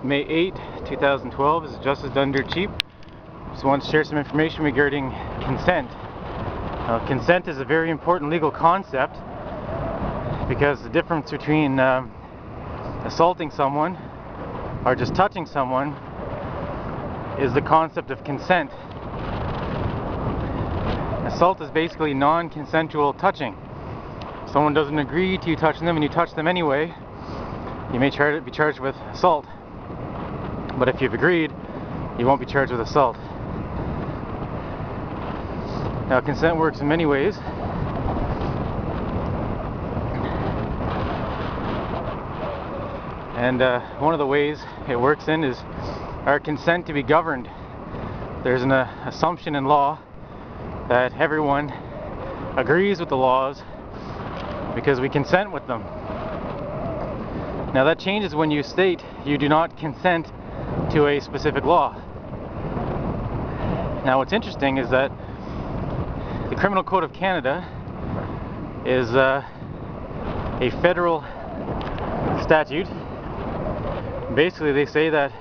It's May 8, 2012. This is Justice Done Dirt Cheap. Just want to share some information regarding consent. Consent is a very important legal concept because the difference between assaulting someone or just touching someone is the concept of consent. Assault is basically non-consensual touching. If someone doesn't agree to you touching them and you touch them anyway, you may be charged with assault. But if you've agreed, you won't be charged with assault. Now, consent works in many ways. And one of the ways it works in is our consent to be governed. There's an assumption in law that everyone agrees with the laws because we consent with them. Now that changes when you state you do not consent to a specific law. Now what's interesting is that the Criminal Code of Canada is a federal statute. Basically they say that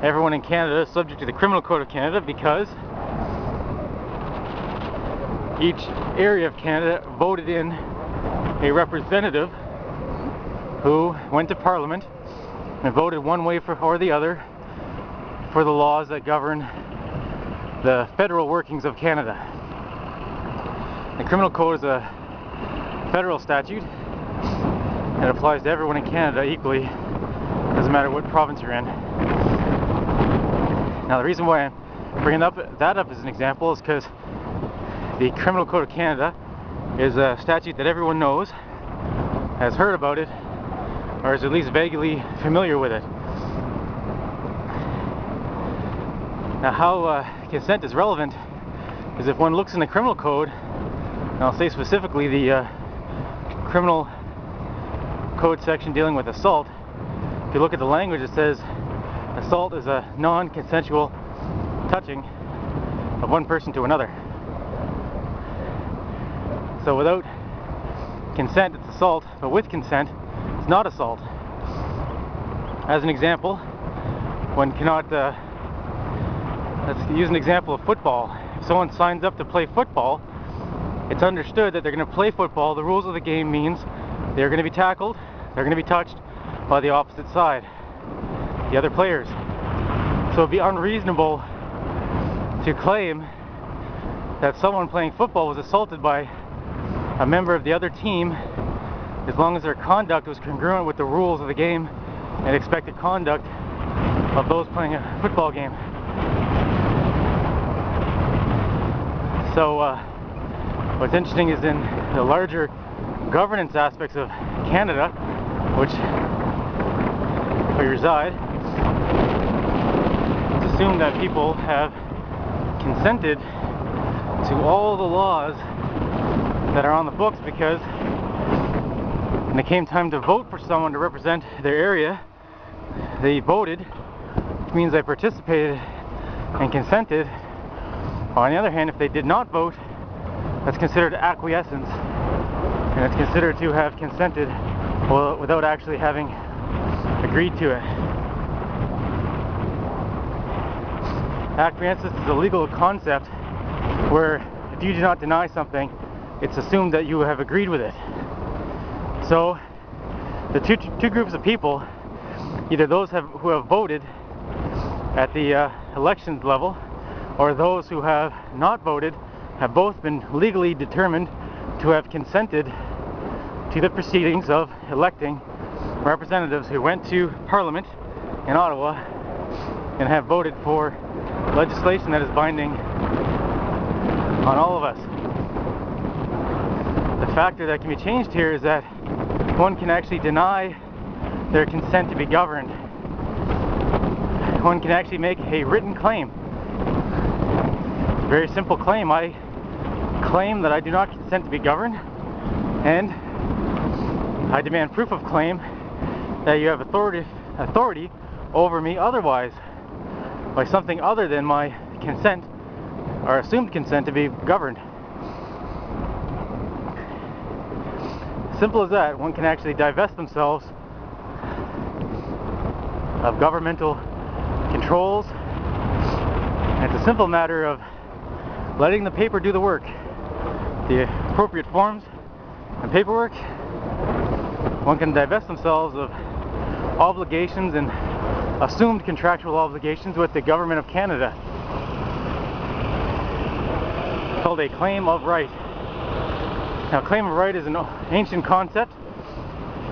everyone in Canada is subject to the Criminal Code of Canada because each area of Canada voted in a representative who went to Parliament and voted one way or the other for the laws that govern the federal workings of Canada. The Criminal Code is a federal statute and it applies to everyone in Canada equally. Doesn't matter what province you're in. Now the reason why I'm bringing that up as an example is because the Criminal Code of Canada is a statute that everyone knows, has heard about it, or is at least vaguely familiar with it. Now how consent is relevant is if one looks in the Criminal Code, and I'll say specifically the Criminal Code section dealing with assault. If you look at the language, it says assault is a non-consensual touching of one person to another. So without consent it's assault, but with consent it's not assault. As an example, one cannot, let's use an example of football. If someone signs up to play football, it's understood that they're going to play football. The rules of the game means they're going to be tackled, they're going to be touched by the opposite side, the other players. So it'd be unreasonable to claim that someone playing football was assaulted by a member of the other team as long as their conduct was congruent with the rules of the game and expected conduct of those playing a football game. So what's interesting is in the larger governance aspects of Canada, which we reside, it's assumed that people have consented to all the laws that are on the books because when it came time to vote for someone to represent their area, they voted, which means they participated and consented. On the other hand, if they did not vote, that's considered acquiescence, and it's considered to have consented without actually having agreed to it. Acquiescence is a legal concept where if you do not deny something, it's assumed that you have agreed with it. So the two groups of people, either those who have voted at the elections level or those who have not voted, have both been legally determined to have consented to the proceedings of electing representatives who went to Parliament in Ottawa and have voted for legislation that is binding on all of us. The factor that can be changed here is that one can actually deny their consent to be governed. One can actually make a written claim. It's a very simple claim. I claim that I do not consent to be governed, and I demand proof of claim that you have authority over me otherwise, by something other than my consent or assumed consent to be governed. Simple as that. One can actually divest themselves of governmental controls. And it's a simple matter of letting the paper do the work. The appropriate forms and paperwork, one can divest themselves of obligations and assumed contractual obligations with the government of Canada. It's called a claim of right. Now, claim of right is an ancient concept.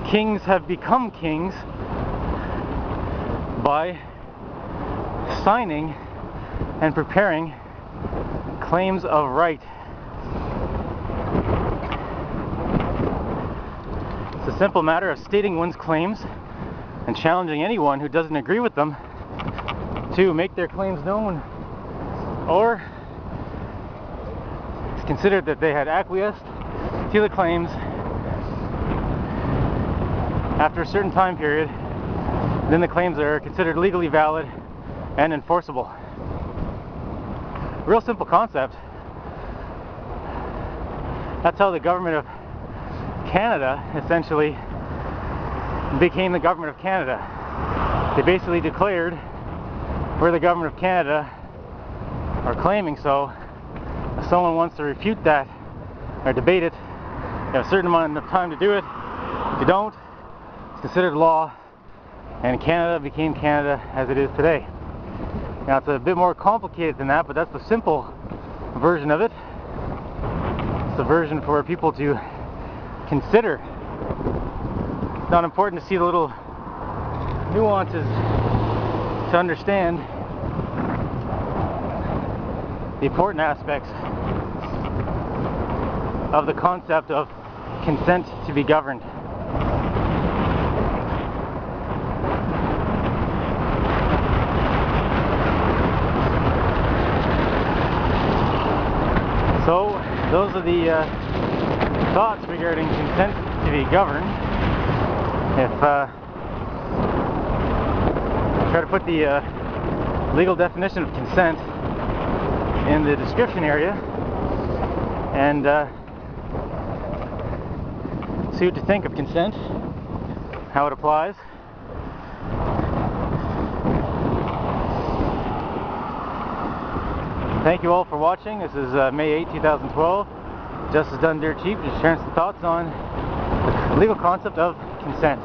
Kings have become kings by signing and preparing claims of right. It's a simple matter of stating one's claims and challenging anyone who doesn't agree with them to make their claims known, or it's considered that they had acquiesced to the claims after a certain time period. Then the claims are considered legally valid and enforceable. Real simple concept. That's how the government of Canada essentially became the government of Canada. They basically declared we're the government of Canada, or claiming so. If someone wants to refute that or debate it, you have a certain amount of time to do it. If you don't, it's considered law, and Canada became Canada as it is today. Now, it's a bit more complicated than that, but that's the simple version of it. It's a version for people to consider. It's not important to see the little nuances to understand the important aspects of the concept of consent to be governed. So, those are the thoughts regarding consent to be governed. If try to put the legal definition of consent in the description area and see what you think of consent, how it applies. Thank you all for watching. This is May 8, 2012. Justice Done Dirt Cheap, just sharing some thoughts on the legal concept of consent.